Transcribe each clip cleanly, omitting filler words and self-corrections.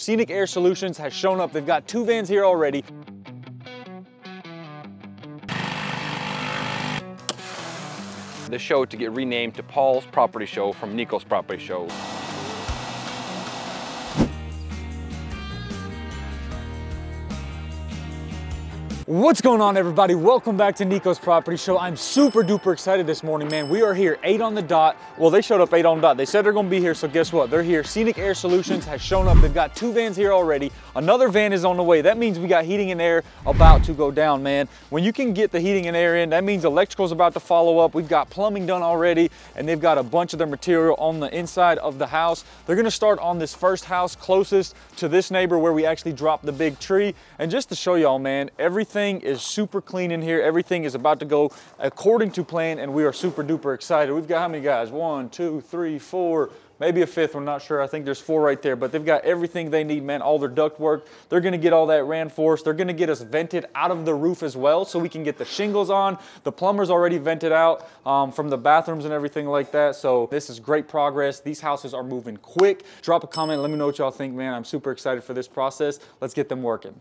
Scenic Air Solutions has shown up. They've got 2 vans here already. The show to get renamed to Paul's Property Show from Nikos Property Show. What's going on, everybody? Welcome back to Nikos Property Show. I'm super duper excited this morning, man. We are here 8 on the dot. Well, they showed up 8 on the dot. They said they're gonna be here, so guess what? They're here. Scenic Air Solutions has shown up. They've got 2 vans here already. Another van is on the way. That means we got heating and air about to go down, man. When you can get the heating and air in, that means electrical's about to follow up. We've got plumbing done already, and they've got a bunch of their material on the inside of the house. They're gonna start on this first house closest to this neighbor where we actually dropped the big tree. And just to show y'all, man, everything is super clean in here. Everything is about to go according to plan, and we are super duper excited. We've got how many guys? 1, 2, 3, 4, maybe a 5th, we're not sure. I think there's 4 right there, but they've got everything they need, man. All their duct work. They're gonna get all that reinforced. They're gonna get us vented out of the roof as well, so we can get the shingles on. The plumber's already vented out from the bathrooms and everything like that. So this is great progress. These houses are moving quick. Drop a comment, let me know what y'all think, man. I'm super excited for this process. Let's get them working.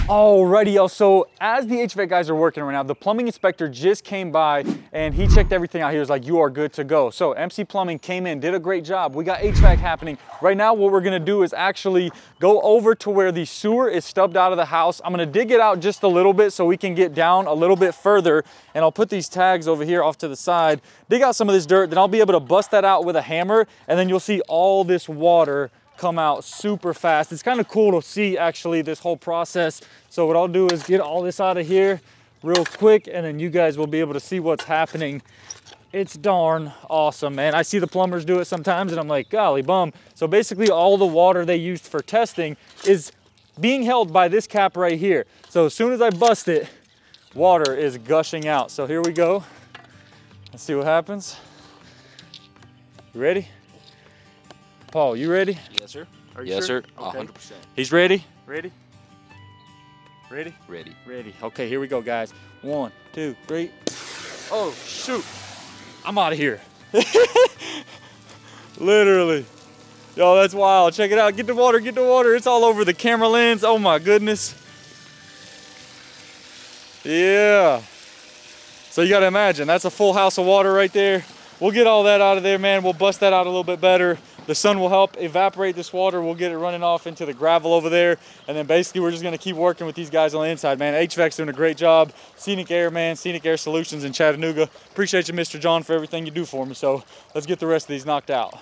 Alrighty, y'all, so as the HVAC guys are working right now, the plumbing inspector just came by and he checked everything out. He was like, you are good to go. So MC Plumbing came in, did a great job. We got HVAC happening. Right now, what we're gonna do is actually go over to where the sewer is stubbed out of the house. I'm gonna dig it out just a little bit so we can get down a little bit further, and I'll put these tags over here off to the side, dig out some of this dirt, then I'll be able to bust that out with a hammer, and then you'll see all this water come out super fast. It's kind of cool to see actually this whole process. So what I'll do is get all this out of here real quick, and then you guys will be able to see what's happening. It's darn awesome, man. I see the plumbers do it sometimes and I'm like, golly bum. So basically all the water they used for testing is being held by this cap right here. So as soon as I bust it, water is gushing out. So here we go. Let's see what happens. You ready? Paul, you ready? Yes, sir. Are you yes, sure? sir. Okay. 100%. He's ready? Ready? Ready? Ready. Ready. Okay, here we go, guys. 1, 2, 3. Oh, shoot. I'm out of here. Literally. Yo, that's wild. Check it out. Get the water, get the water. It's all over the camera lens. Oh my goodness. Yeah. So you gotta imagine, that's a full house of water right there. We'll get all that out of there, man. We'll bust that out a little bit better. The sun will help evaporate this water. We'll get it running off into the gravel over there. And then basically we're just gonna keep working with these guys on the inside, man. HVAC's doing a great job. Scenic Air, man. Scenic Air Solutions in Chattanooga. Appreciate you, Mr. John, for everything you do for me. So let's get the rest of these knocked out.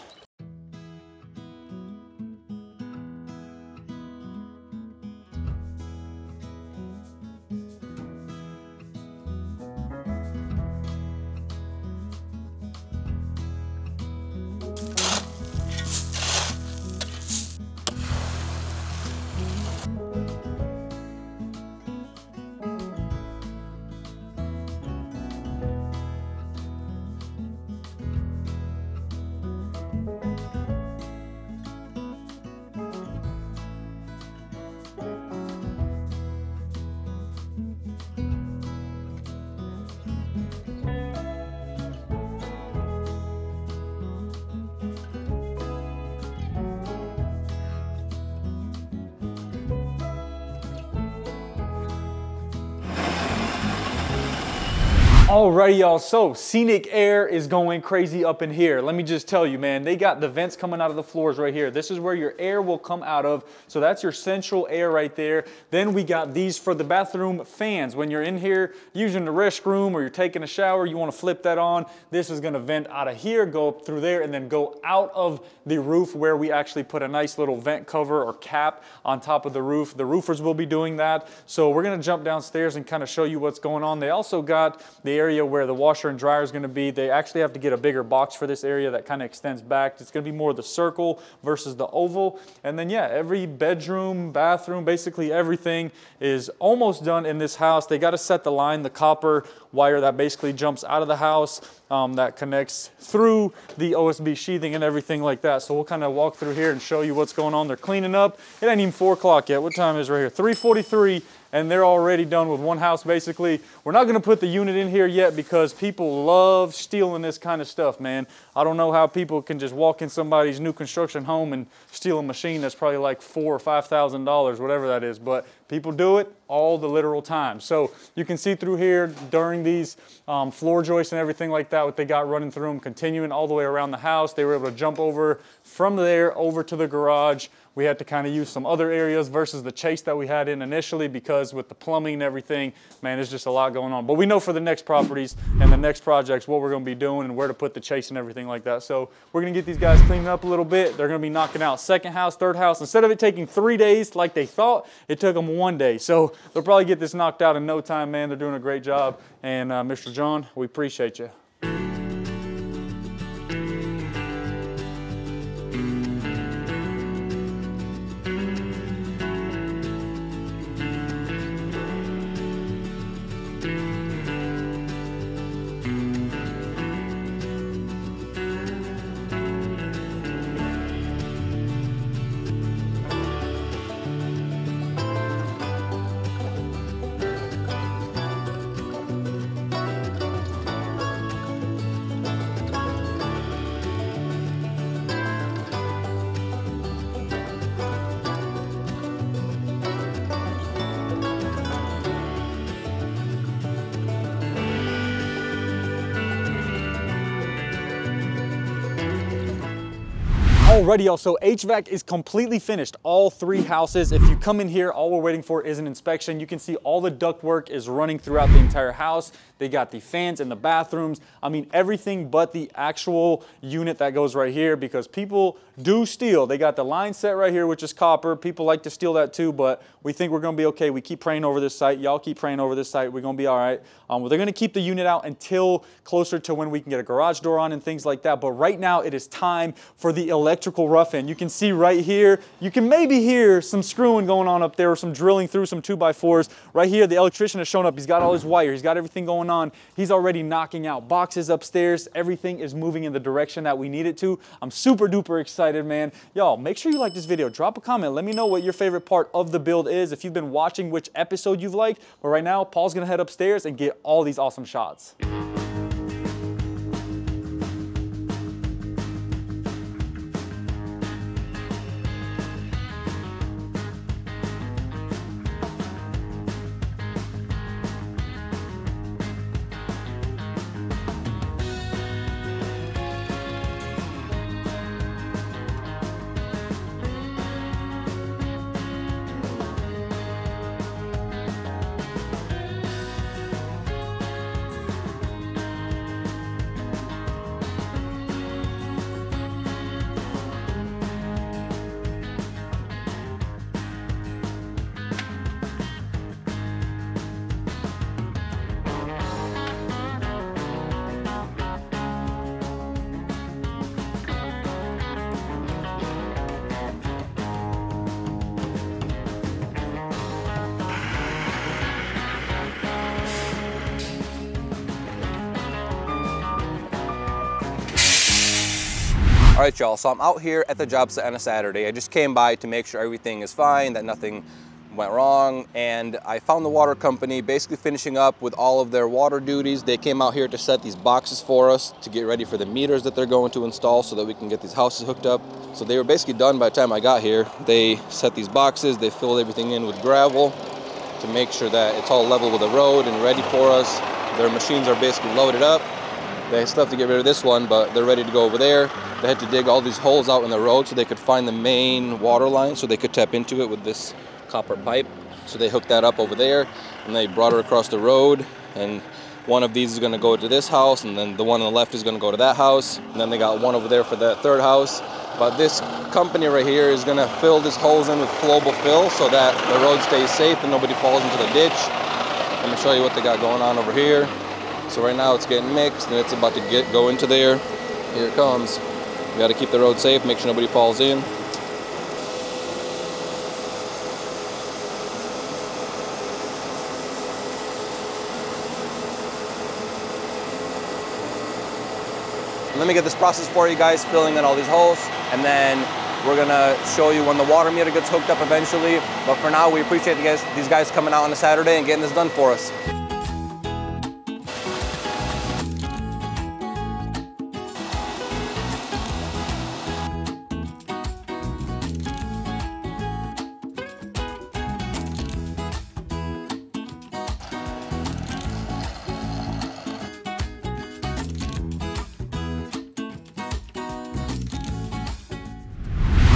Alrighty, y'all, so Scenic Air is going crazy up in here. Let me just tell you, man, they got the vents coming out of the floors right here. This is where your air will come out of. So that's your central air right there. Then we got these for the bathroom fans. When you're in here using the restroom or you're taking a shower, you want to flip that on. This is going to vent out of here, go up through there, and then go out of the roof where we actually put a nice little vent cover or cap on top of the roof. The roofers will be doing that. So we're going to jump downstairs and kind of show you what's going on. They also got the area where the washer and dryer is going to be. They actually have to get a bigger box for this area that kind of extends back. It's going to be more the circle versus the oval. And then yeah, every bedroom, bathroom, basically everything is almost done in this house. They got to set the line, the copper wire that basically jumps out of the house that connects through the OSB sheathing and everything like that. So we'll kind of walk through here and show you what's going on. They're cleaning up. It ain't even 4 o'clock yet. What time is it right here? 3:43. And they're already done with one house basically. We're not gonna put the unit in here yet because people love stealing this kind of stuff, man. I don't know how people can just walk in somebody's new construction home and steal a machine that's probably like $4,000 or $5,000, whatever that is, but people do it all the literal time. So you can see through here during these floor joists and everything like that, what they got running through them, continuing all the way around the house. They were able to jump over from there over to the garage. We had to kind of use some other areas versus the chase that we had in initially because with the plumbing and everything, man, there's just a lot going on. But we know for the next properties and the next projects what we're going to be doing and where to put the chase and everything like that. So we're going to get these guys cleaning up a little bit. They're going to be knocking out second house, third house. Instead of it taking 3 days like they thought, it took them 1 day. So they'll probably get this knocked out in no time, man. They're doing a great job. And Mr. John, we appreciate you. Alrighty, y'all, so HVAC is completely finished. All 3 houses. If you come in here, all we're waiting for is an inspection. You can see all the ductwork is running throughout the entire house. They got the fans in the bathrooms. I mean, everything but the actual unit that goes right here because people do steal. They got the line set right here, which is copper. People like to steal that too, but we think we're going to be okay. We keep praying over this site. Y'all keep praying over this site. We're going to be all right. Well, they're going to keep the unit out until closer to when we can get a garage door on and things like that. But right now, it is time for the electrical rough-in. You can see right here, you can maybe hear some screwing going on up there or some drilling through some 2x4s. Right here, the electrician has shown up. He's got all his wire. He's got everything going on. He's already knocking out boxes upstairs. Everything is moving in the direction that we need it to. I'm super duper excited, man. Y'all, make sure you like this video. Drop a comment. Let me know what your favorite part of the build is. If you've been watching, which episode you've liked. But right now, Paul's going to head upstairs and get all these awesome shots. All right, y'all, so I'm out here at the job site on a Saturday. I just came by to make sure everything is fine, that nothing went wrong, and I found the water company basically finishing up with all of their water duties. They came out here to set these boxes for us to get ready for the meters that they're going to install so that we can get these houses hooked up. So they were basically done by the time I got here. They set these boxes, they filled everything in with gravel to make sure that it's all level with the road and ready for us. Their machines are basically loaded up. They still have to get rid of this one, but they're ready to go over there. They had to dig all these holes out in the road so they could find the main water line so they could tap into it with this copper pipe. So they hooked that up over there and they brought it across the road, and one of these is going to go to this house, and then the one on the left is going to go to that house, and then they got one over there for that third house. But this company right here is going to fill these holes in with flowable fill so that the road stays safe and nobody falls into the ditch. Let me show you what they got going on over here. So right now it's getting mixed and it's about to go into there. Here it comes. You got to keep the road safe, make sure nobody falls in. Let me get this process for you guys, filling in all these holes, and then we're gonna show you when the water meter gets hooked up eventually. But for now, we appreciate these guys coming out on a Saturday and getting this done for us.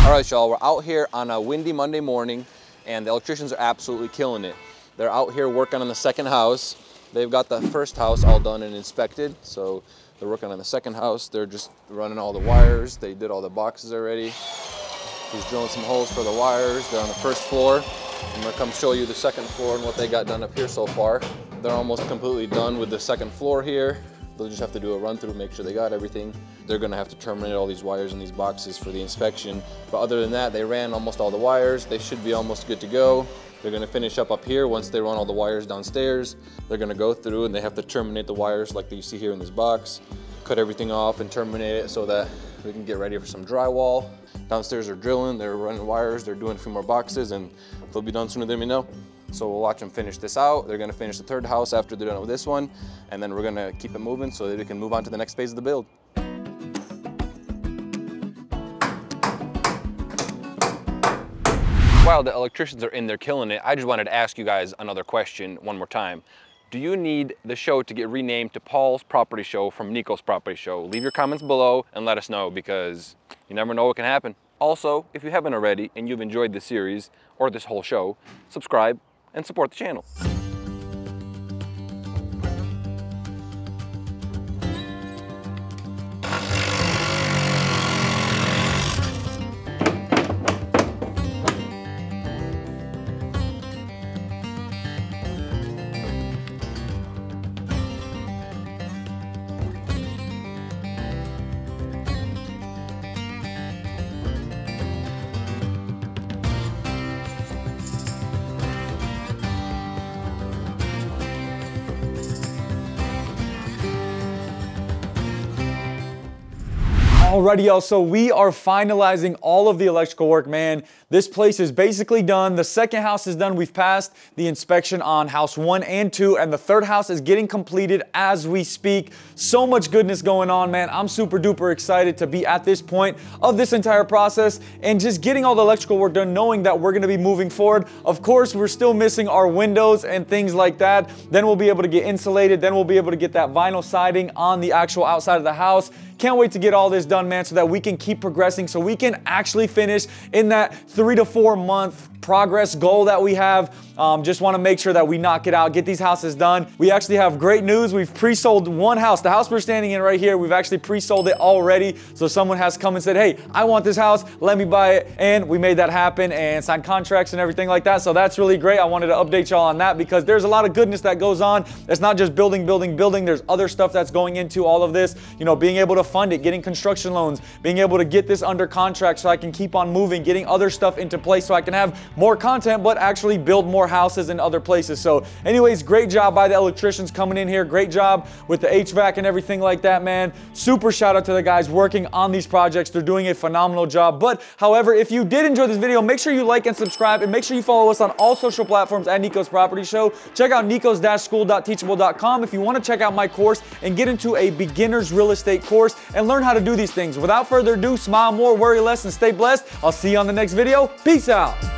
All right, y'all, we're out here on a windy Monday morning, and the electricians are absolutely killing it. They're out here working on the second house. They've got the first house all done and inspected, so they're working on the second house. They're just running all the wires. They did all the boxes already. He's drilling some holes for the wires. They're on the first floor. I'm gonna come show you the second floor and what they got done up here so far. They're almost completely done with the second floor here. They'll just have to do a run through, make sure they got everything. They're gonna have to terminate all these wires in these boxes for the inspection. But other than that, they ran almost all the wires. They should be almost good to go. They're gonna finish up here. Once they run all the wires downstairs, they're gonna go through and they have to terminate the wires like you see here in this box. Cut everything off and terminate it so that we can get ready for some drywall. Downstairs they're drilling, they're running wires, they're doing a few more boxes, and they'll be done sooner than we know. So we'll watch them finish this out. They're gonna finish the third house after they're done with this one, and then we're gonna keep it moving so that we can move on to the next phase of the build. While the electricians are in there killing it, I just wanted to ask you guys another question one more time. Do you need the show to get renamed to Paul's Property Show from Nikos Property Show? Leave your comments below and let us know, because you never know what can happen. Also, if you haven't already and you've enjoyed this series or this whole show, subscribe and support the channel. Alrighty, y'all, so we are finalizing all of the electrical work, man. This place is basically done. The second house is done. We've passed the inspection on house 1 and 2, and the third house is getting completed as we speak. So much goodness going on, man. I'm super duper excited to be at this point of this entire process and just getting all the electrical work done, knowing that we're gonna be moving forward. Of course, we're still missing our windows and things like that. Then we'll be able to get insulated. Then we'll be able to get that vinyl siding on the actual outside of the house. Can't wait to get all this done, man, so that we can keep progressing, so we can actually finish in that 3 to 4 month progress goal that we have. Just want to make sure that we knock it out, get these houses done. We actually have great news. We've pre-sold one house. The house we're standing in right here, we've actually pre-sold it already. So someone has come and said, hey, I want this house, let me buy it. And we made that happen and signed contracts and everything like that. So that's really great. I wanted to update y'all on that because there's a lot of goodness that goes on. It's not just building, building, building. There's other stuff that's going into all of this. You know, being able to fund it, getting construction loans, being able to get this under contract so I can keep on moving, getting other stuff into place so I can have more content, but actually build more houses in other places. So anyways, great job by the electricians coming in here. Great job with the HVAC and everything like that, man. Super shout out to the guys working on these projects. They're doing a phenomenal job. But however, if you did enjoy this video, make sure you like and subscribe, and make sure you follow us on all social platforms at Nikos Property Show. Check out nikos-school.teachable.com if you want to check out my course and get into a beginner's real estate course and learn how to do these things. Without further ado, smile more, worry less, and stay blessed. I'll see you on the next video. Peace out.